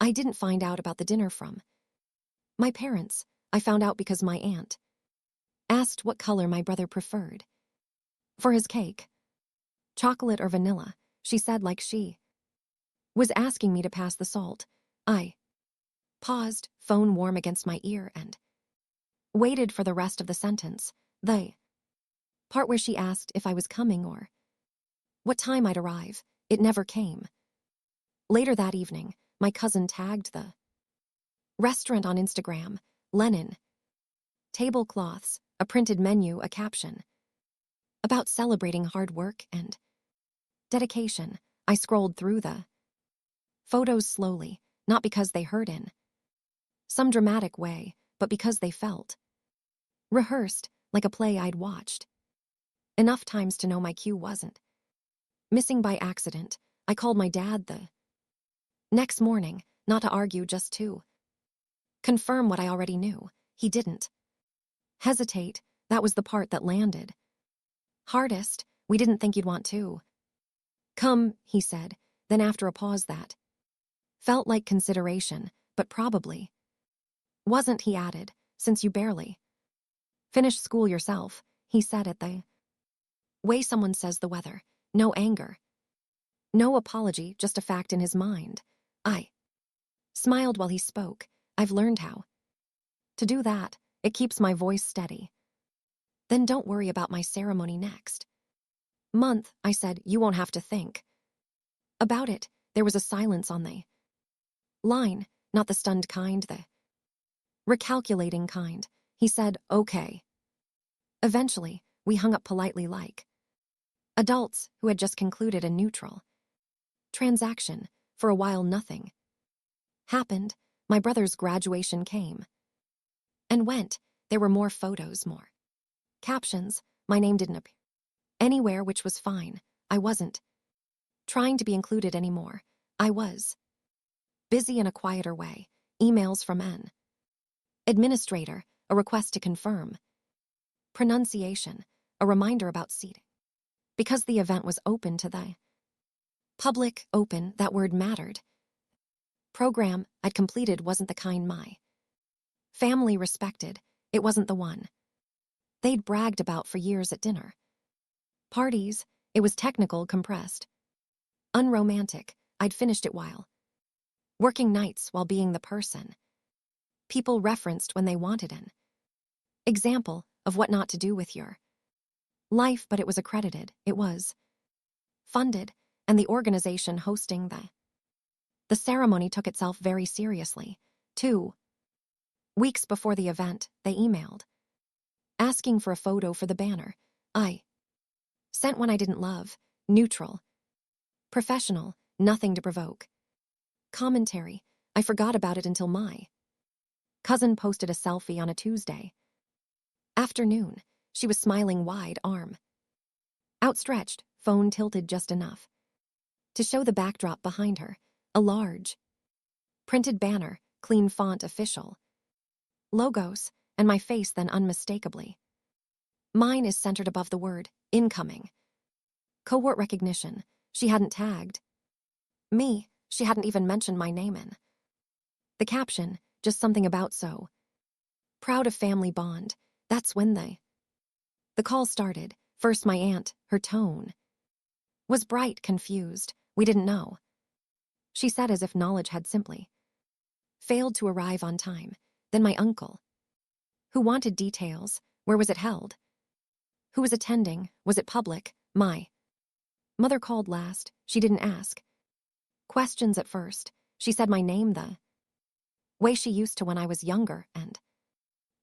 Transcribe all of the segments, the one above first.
I didn't find out about the dinner from my parents. I found out because my aunt asked what color my brother preferred for his cake, chocolate or vanilla. She said like she was asking me to pass the salt. I paused, phone warm against my ear, and waited for the rest of the sentence. The part where she asked if I was coming or what time I'd arrive. It never came. Later that evening, my cousin tagged the restaurant on Instagram. Linen, tablecloths, a printed menu, a caption about celebrating hard work and dedication. I scrolled through the photos slowly, not because they hurt in some dramatic way, but because they felt rehearsed, like a play I'd watched enough times to know my cue wasn't missing by accident. I called my dad the next morning, not to argue, just to confirm what I already knew. He didn't hesitate. That was the part that landed hardest. We didn't think you'd want to come, he said. Then after a pause that felt like consideration, but probably wasn't, he added, since you barely finished school yourself. He said it the way someone says the weather. No anger, no apology, just a fact in his mind. I smiled while he spoke. I've learned how to do that. It keeps my voice steady. Then don't worry about my ceremony next month, I said. You won't have to think about it. There was a silence on the line, not the stunned kind, the recalculating kind. He said, okay. Eventually, we hung up politely like adults who had just concluded a neutral transaction. For a while, nothing happened. My brother's graduation came and went. There were more photos, more captions. My name didn't appear anywhere, which was fine. I wasn't trying to be included anymore. I was busy in a quieter way. Emails from an administrator, a request to confirm pronunciation, a reminder about seating. Because the event was open to the public, open, that word mattered. Program I'd completed wasn't the kind my family respected. It wasn't the one they'd bragged about for years at dinner parties. It was technical, compressed, unromantic. I'd finished it while working nights, while being the person people referenced when they wanted an example of what not to do with your life, but it was accredited. It was funded, and the organization hosting the ceremony took itself very seriously. 2 weeks before the event, they emailed asking for a photo for the banner. I sent one I didn't love. Neutral, professional, nothing to provoke commentary. I forgot about it until my cousin posted a selfie on a Tuesday afternoon. She was smiling, wide arm outstretched, phone tilted just enough to show the backdrop behind her. A large printed banner, clean font, official logos, and my face then unmistakably. Mine is centered above the word incoming. Cohort recognition. She hadn't tagged me. She hadn't even mentioned my name in the caption, just something about so proud of family bond. That's when the call started. First my aunt. Her tone was bright, confused. We didn't know, she said, as if knowledge had simply failed to arrive on time. Then my uncle, who wanted details. Where was it held? Who was attending? Was it public? My mother called last. She didn't ask questions at first. She said my name the way she used to when I was younger, and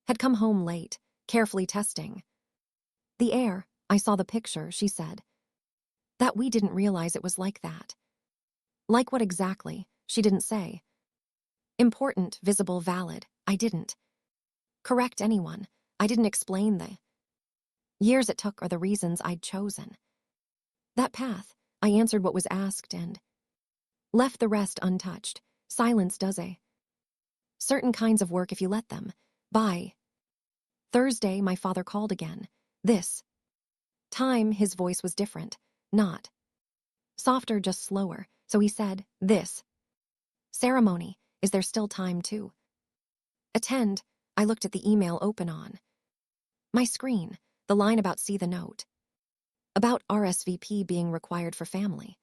had come home late, carefully testing the air. I saw the picture, she said. That we didn't realize it was like that. Like what exactly? She didn't say. Important, visible, valid. I didn't correct anyone. I didn't explain the years it took or the reasons I'd chosen that path. I answered what was asked and left the rest untouched. Silence does a certain kinds of work if you let them. By Thursday, my father called again. This time, his voice was different. Not softer, just slower. So he said, this ceremony, Is there still time to attend? I looked at the email open on my screen, the line about see the note. About RSVP being required for family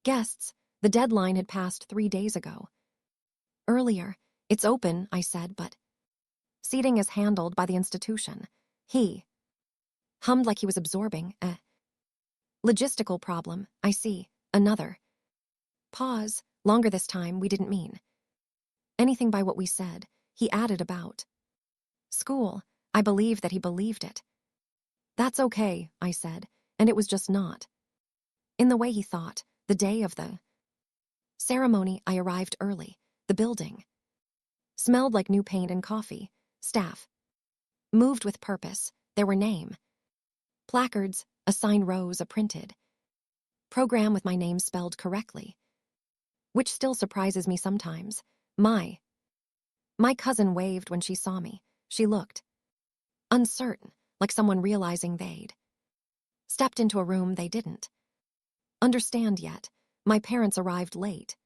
guests. The deadline had passed 3 days ago. Earlier, it's open, I said, but seating is handled by the institution. He hummed like he was absorbing a logistical problem, I see. Another pause. Longer this time. We didn't mean anything by what we said. He added about school. I believe that he believed it. That's okay, I said, and it was just not in the way he thought. The day of the ceremony, I arrived early. The building smelled like new paint and coffee. Staff moved with purpose. There were name placards, a sign rose, a printed program with my name spelled correctly, which still surprises me sometimes. My cousin waved when she saw me. She looked uncertain, like someone realizing they'd stepped into a room they didn't understand yet. My parents arrived late.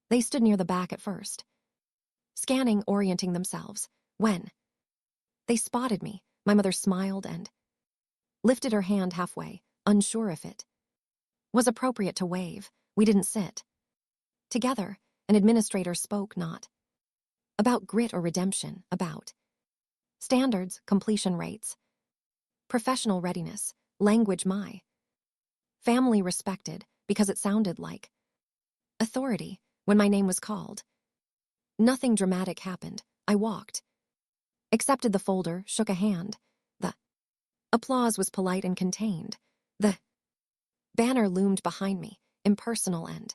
They stood near the back at first, scanning, orienting themselves. When they spotted me, my mother smiled and lifted her hand halfway, unsure if it was appropriate to wave. We didn't sit together. An administrator spoke not about grit or redemption, about standards, completion rates, professional readiness, language my family respected because it sounded like authority. When my name was called, nothing dramatic happened. I walked, accepted the folder, shook a hand. The applause was polite and contained. The banner loomed behind me, impersonal and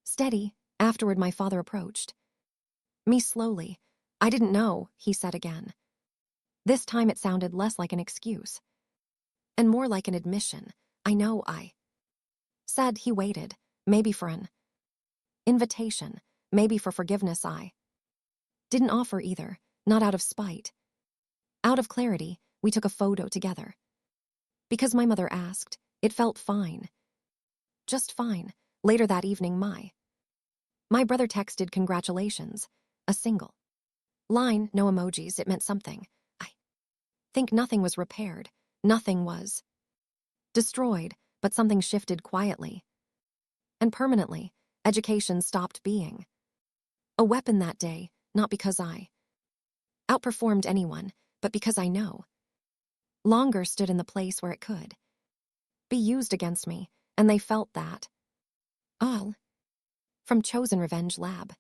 steady. Afterward, my father approached me slowly. I didn't know, he said again. This time it sounded less like an excuse and more like an admission. I know, I said. He waited, maybe for an invitation, maybe for forgiveness. I didn't offer either, not out of spite. Out of clarity, we took a photo together. Because my mother asked, it felt fine. Just fine. Later that evening, my brother texted congratulations. A single line, no emojis. It meant something. I think nothing was repaired. Nothing was destroyed, but something shifted quietly and permanently. Education stopped being a weapon that day, not because I outperformed anyone, but because I no longer stood in the place where it could be used against me, and they felt that all from chosen revenge lab.